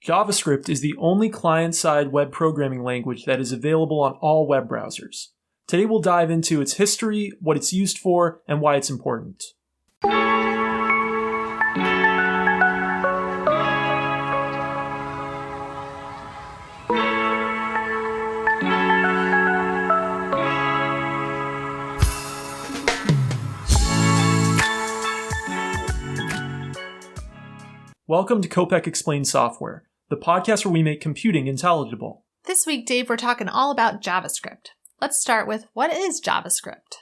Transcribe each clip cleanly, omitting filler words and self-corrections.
JavaScript is the only client-side web programming language that is available on all web browsers. Today we'll dive into its history, what it's used for, and why it's important. Welcome to Kopek Explains Software, the podcast where we make computing intelligible. This week, Dave, we're talking all about JavaScript. Let's start with, what is JavaScript?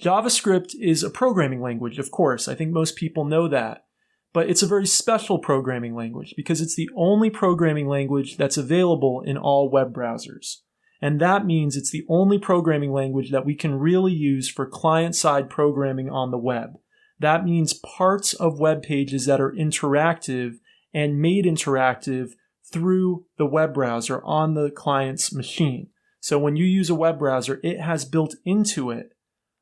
JavaScript is a programming language, of course. I think most people know that. But it's a very special programming language because it's the only programming language that's available in all web browsers. And that means it's the only programming language that we can really use for client-side programming on the web. That means parts of web pages that are interactive and made interactive through the web browser on the client's machine. So when you use a web browser, it has built into it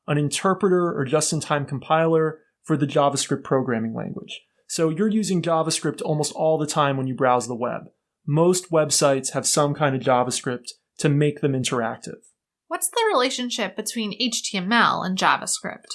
an interpreter or just-in-time compiler for the JavaScript programming language. So you're using JavaScript almost all the time when you browse the web. Most websites have some kind of JavaScript to make them interactive. What's the relationship between HTML and JavaScript?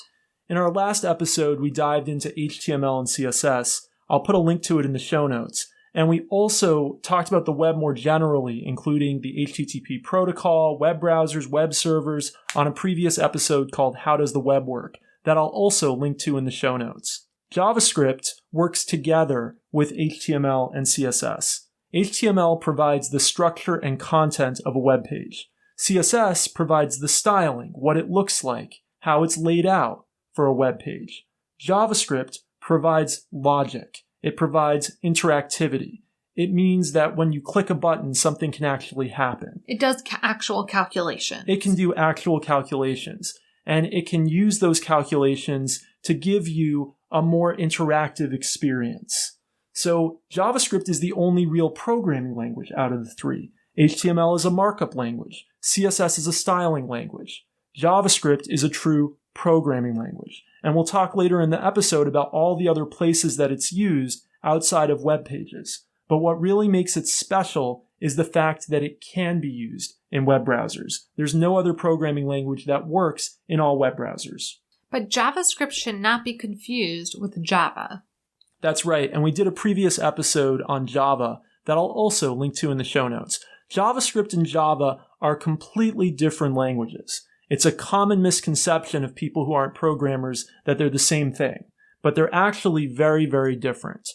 In our last episode, we dived into HTML and CSS. I'll put a link to it in the show notes. And we also talked about the web more generally, including the HTTP protocol, web browsers, web servers, on a previous episode called How Does the Web Work? That I'll also link to in the show notes. JavaScript works together with HTML and CSS. HTML provides the structure and content of a web page. CSS provides the styling, what it looks like, how it's laid out for a web page. JavaScript provides logic. It provides interactivity. It means that when you click a button, something can actually happen. It does actual calculations. It can do actual calculations. And it can use those calculations to give you a more interactive experience. So JavaScript is the only real programming language out of the three. HTML is a markup language. CSS is a styling language. JavaScript is a true programming language. And we'll talk later in the episode about all the other places that it's used outside of web pages. But what really makes it special is the fact that it can be used in web browsers. There's no other programming language that works in all web browsers. But JavaScript should not be confused with Java. That's right, and we did a previous episode on Java that I'll also link to in the show notes. JavaScript and Java are completely different languages. It's a common misconception of people who aren't programmers that they're the same thing, but they're actually very, very different.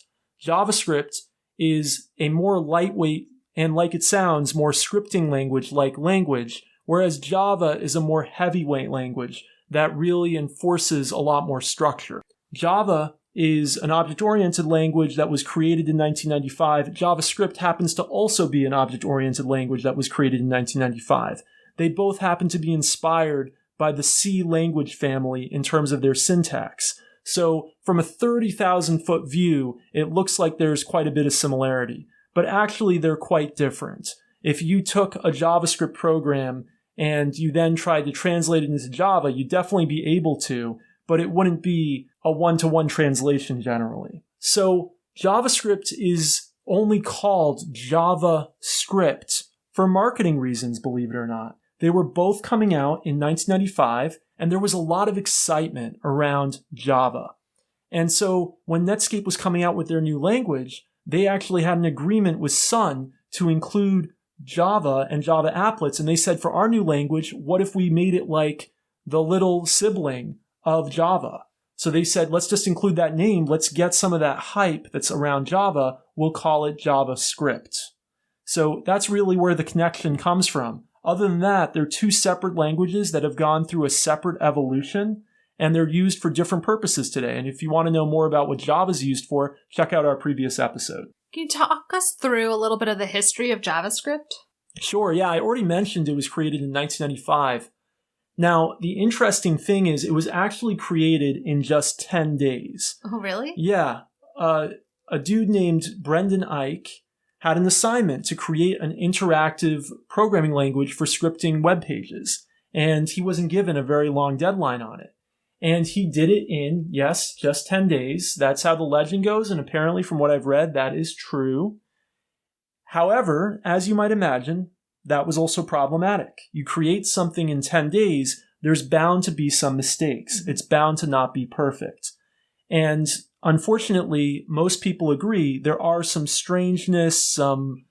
JavaScript is a more lightweight and, like it sounds, more scripting language-like language, whereas Java is a more heavyweight language that really enforces a lot more structure. Java is an object-oriented language that was created in 1995. JavaScript happens to also be an object-oriented language that was created in 1995. They both happen to be inspired by the C language family in terms of their syntax. So from a 30,000-foot view, it looks like there's quite a bit of similarity. But actually, they're quite different. If you took a JavaScript program and you then tried to translate it into Java, you'd definitely be able to, but it wouldn't be a one-to-one translation generally. So JavaScript is only called JavaScript for marketing reasons, believe it or not. They were both coming out in 1995, and there was a lot of excitement around Java. And so when Netscape was coming out with their new language, they actually had an agreement with Sun to include Java and Java applets, and they said, for our new language, what if we made it like the little sibling of Java? So they said, let's just include that name, let's get some of that hype that's around Java, we'll call it JavaScript. So that's really where the connection comes from. Other than that, they're two separate languages that have gone through a separate evolution, and they're used for different purposes today. And if you want to know more about what Java's used for, check out our previous episode. Can you talk us through a little bit of the history of JavaScript? Sure, yeah, I already mentioned it was created in 1995. Now, the interesting thing is it was actually created in just 10 days. Oh, really? Yeah. A dude named Brendan Eich had an assignment to create an interactive programming language for scripting web pages. And he wasn't given a very long deadline on it. And he did it in, yes, just 10 days. That's how the legend goes. And apparently, from what I've read, that is true. However, as you might imagine, that was also problematic. You create something in 10 days, there's bound to be some mistakes. It's bound to not be perfect. And unfortunately, most people agree there are some strangeness, some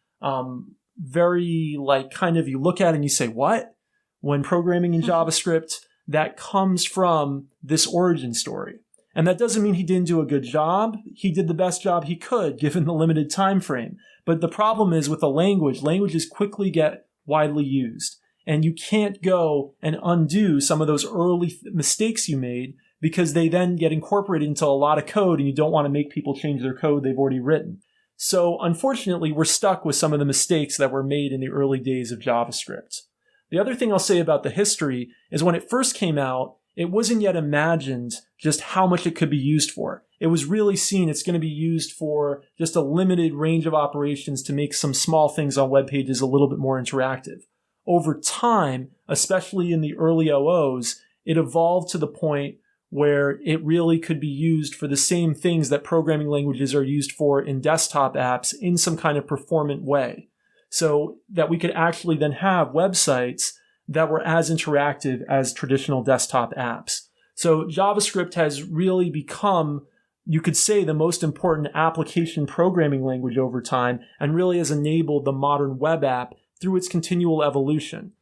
very you look at it and you say, what? When programming in JavaScript, that comes from this origin story. And that doesn't mean he didn't do a good job. He did the best job he could given the limited time frame. But the problem is with a languages quickly get widely used. And you can't go and undo some of those early mistakes you made because they then get incorporated into a lot of code and you don't want to make people change their code they've already written. So unfortunately, we're stuck with some of the mistakes that were made in the early days of JavaScript. The other thing I'll say about the history is when it first came out, it wasn't yet imagined just how much it could be used for. It was really seen it's going to be used for just a limited range of operations to make some small things on web pages a little bit more interactive. Over time, especially in the early OOs, it evolved to the point where it really could be used for the same things that programming languages are used for in desktop apps in some kind of performant way. So that we could actually then have websites that were as interactive as traditional desktop apps. So JavaScript has really become, you could say, the most important application programming language over time and really has enabled the modern web app through its continual evolution.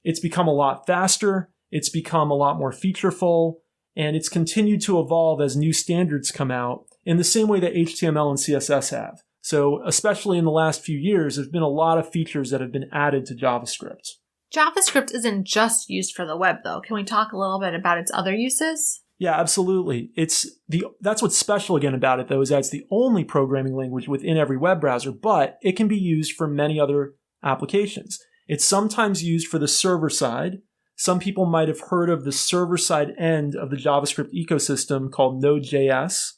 It's become a lot faster, it's become a lot more featureful, and it's continued to evolve as new standards come out in the same way that HTML and CSS have. So especially in the last few years, there's been a lot of features that have been added to JavaScript. JavaScript isn't just used for the web, though. Can we talk a little bit about its other uses? Yeah, absolutely. That's what's special again about it, though, is that it's the only programming language within every web browser, but it can be used for many other applications. It's sometimes used for the server side. Some people might have heard of the server-side end of the JavaScript ecosystem called Node.js.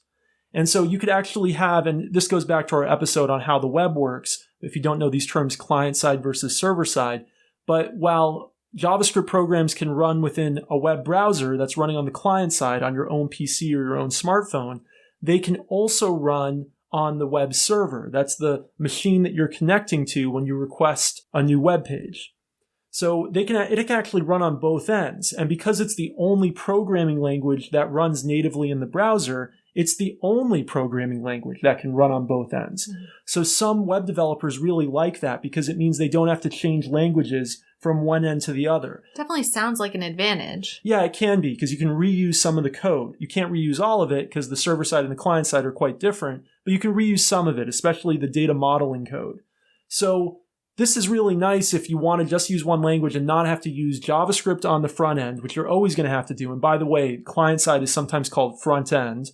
And so you could actually have, and this goes back to our episode on how the web works, if you don't know these terms, client-side versus server-side. But while JavaScript programs can run within a web browser that's running on the client side on your own PC or your own smartphone, they can also run on the web server. That's the machine that you're connecting to when you request a new web page. So it can actually run on both ends. And because it's the only programming language that runs natively in the browser, it's the only programming language that can run on both ends. Mm-hmm. So some web developers really like that because it means they don't have to change languages from one end to the other. Definitely sounds like an advantage. Yeah, it can be because you can reuse some of the code. You can't reuse all of it because the server side and the client side are quite different, but you can reuse some of it, especially the data modeling code. So this is really nice if you want to just use one language and not have to use JavaScript on the front end, which you're always going to have to do. And by the way, client side is sometimes called front end,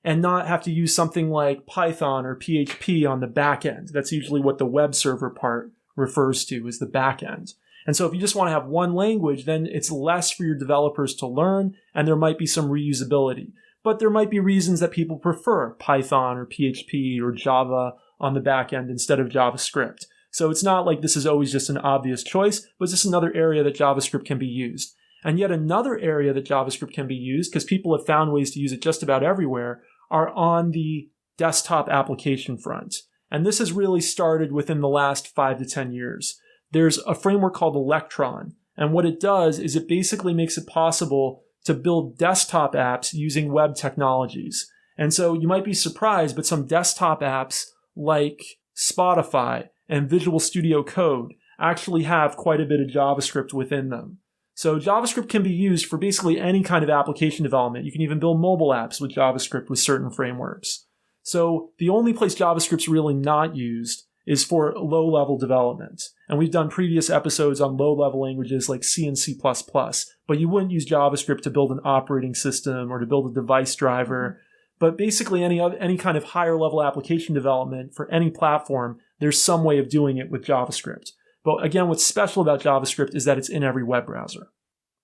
and not have to use something like Python or PHP on the back end. That's usually what the web server part refers to as the back end. And so if you just want to have one language, then it's less for your developers to learn, and there might be some reusability. But there might be reasons that people prefer Python or PHP or Java on the back end instead of JavaScript. So it's not like this is always just an obvious choice, but it's just another area that JavaScript can be used. And yet another area that JavaScript can be used, because people have found ways to use it just about everywhere, are on the desktop application front. And this has really started within the last 5 to 10 years. There's a framework called Electron. And what it does is it basically makes it possible to build desktop apps using web technologies. And so you might be surprised, but some desktop apps like Spotify and Visual Studio Code actually have quite a bit of JavaScript within them. So JavaScript can be used for basically any kind of application development. You can even build mobile apps with JavaScript with certain frameworks. So the only place JavaScript's really not used is for low-level development. And we've done previous episodes on low-level languages like C and C++, but you wouldn't use JavaScript to build an operating system or to build a device driver. But basically any kind of higher-level application development for any platform, there's some way of doing it with JavaScript. But again, what's special about JavaScript is that it's in every web browser.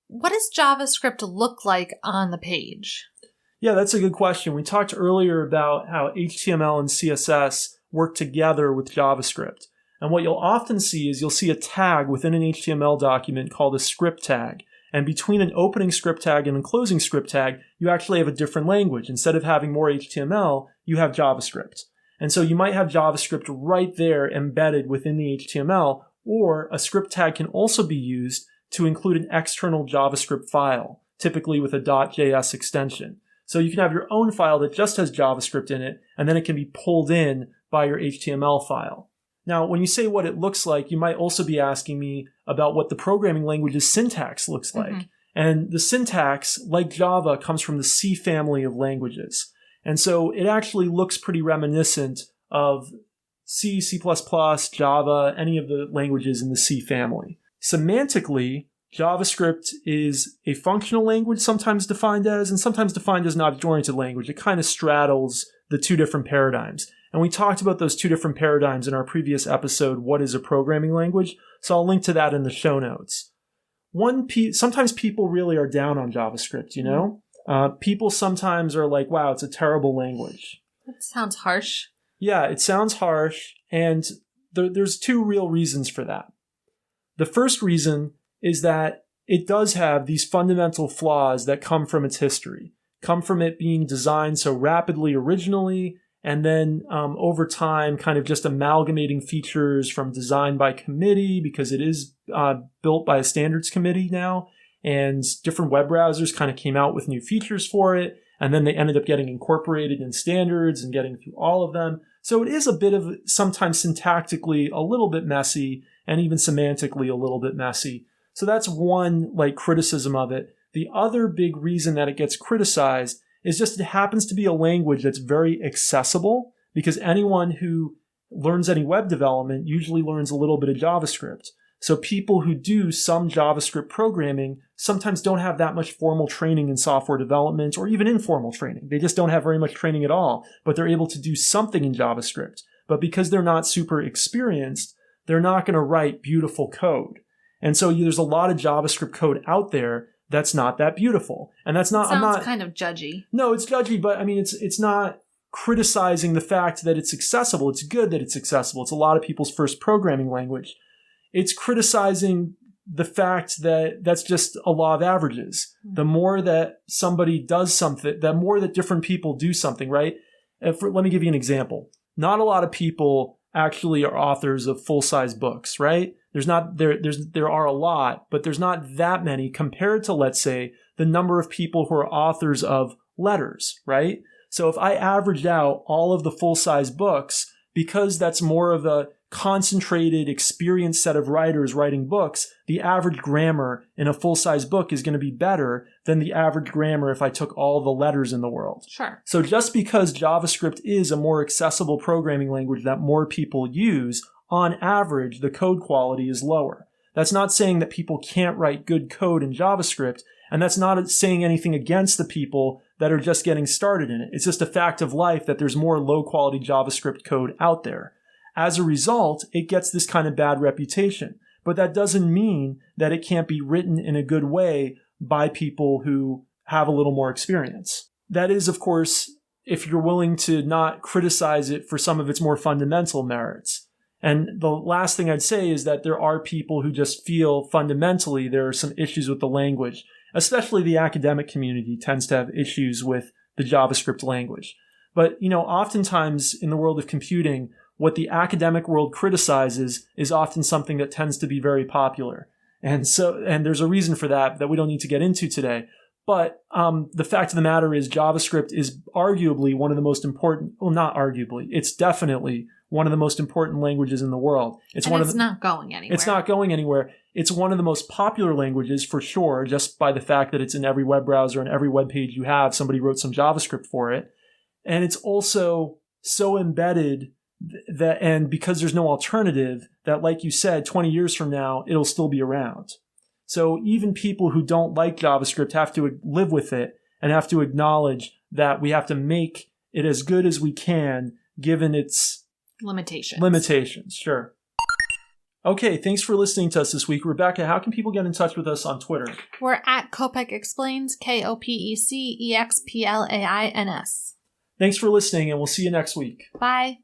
What does JavaScript look like on the page? Yeah, that's a good question. We talked earlier about how HTML and CSS work together with JavaScript. And what you'll often see is you'll see a tag within an HTML document called a script tag. And between an opening script tag and a closing script tag, you actually have a different language. Instead of having more HTML, you have JavaScript. And so you might have JavaScript right there embedded within the HTML, or a script tag can also be used to include an external JavaScript file, typically with a .js extension. So you can have your own file that just has JavaScript in it, and then it can be pulled in by your HTML file. Now, when you say what it looks like, you might also be asking me about what the programming language's syntax looks like. Mm-hmm. And the syntax, like Java, comes from the C family of languages. And so it actually looks pretty reminiscent of C, C++, Java, any of the languages in the C family. Semantically, JavaScript is a functional language, sometimes defined as, and sometimes defined as an object-oriented language. It kind of straddles the two different paradigms. And we talked about those two different paradigms in our previous episode, What is a Programming Language? So I'll link to that in the show notes. Sometimes people really are down on JavaScript, you know? People sometimes are like, wow, it's a terrible language. That sounds harsh. Yeah, it sounds harsh, and there's two real reasons for that. The first reason is that it does have these fundamental flaws that come from its history, come from it being designed so rapidly originally, and then over time kind of just amalgamating features from design by committee, because it is built by a standards committee now, and different web browsers kind of came out with new features for it, and then they ended up getting incorporated in standards and getting through all of them. So it is a bit of, sometimes syntactically, a little bit messy, and even semantically a little bit messy. So that's one criticism of it. The other big reason that it gets criticized is just it happens to be a language that's very accessible, because anyone who learns any web development usually learns a little bit of JavaScript. So people who do some JavaScript programming sometimes don't have that much formal training in software development, or even informal training. They just don't have very much training at all, but they're able to do something in JavaScript. But because they're not super experienced, they're not going to write beautiful code. And so there's a lot of JavaScript code out there that's not that beautiful. And that's not... Sounds kind of judgy. No, it's judgy, but I mean, it's not criticizing the fact that it's accessible. It's good that it's accessible. It's a lot of people's first programming language. It's criticizing the fact that that's just a law of averages. The more that somebody does something, the more that different people do something, right? Let me give you an example. Not a lot of people actually are authors of full-size books, right? There are a lot, but there's not that many compared to, let's say, the number of people who are authors of letters, right? So if I averaged out all of the full-size books, because that's more of a concentrated, experienced set of writers writing books, the average grammar in a full-size book is going to be better than the average grammar if I took all the letters in the world. Sure. So just because JavaScript is a more accessible programming language that more people use, on average, the code quality is lower. That's not saying that people can't write good code in JavaScript, and that's not saying anything against the people that are just getting started in it. It's just a fact of life that there's more low-quality JavaScript code out there. As a result, it gets this kind of bad reputation. But that doesn't mean that it can't be written in a good way by people who have a little more experience. That is, of course, if you're willing to not criticize it for some of its more fundamental merits. And the last thing I'd say is that there are people who just feel fundamentally there are some issues with the language. Especially the academic community tends to have issues with the JavaScript language. But, oftentimes in the world of computing, what the academic world criticizes is often something that tends to be very popular. And there's a reason for that we don't need to get into today. But the fact of the matter is JavaScript is arguably one of the most important, well, not arguably, it's definitely one of the most important languages in the world. It's not going anywhere. It's not going anywhere. It's one of the most popular languages for sure, just by the fact that it's in every web browser and every web page you have, somebody wrote some JavaScript for it. And it's also so embedded and because there's no alternative, that like you said, 20 years from now, it'll still be around. So even people who don't like JavaScript have to live with it and have to acknowledge that we have to make it as good as we can, given its limitations. Sure. Okay, thanks for listening to us this week. Rebecca, how can people get in touch with us on Twitter? We're at Kopec Explains, KOPECEXPLAINS. Thanks for listening, and we'll see you next week. Bye.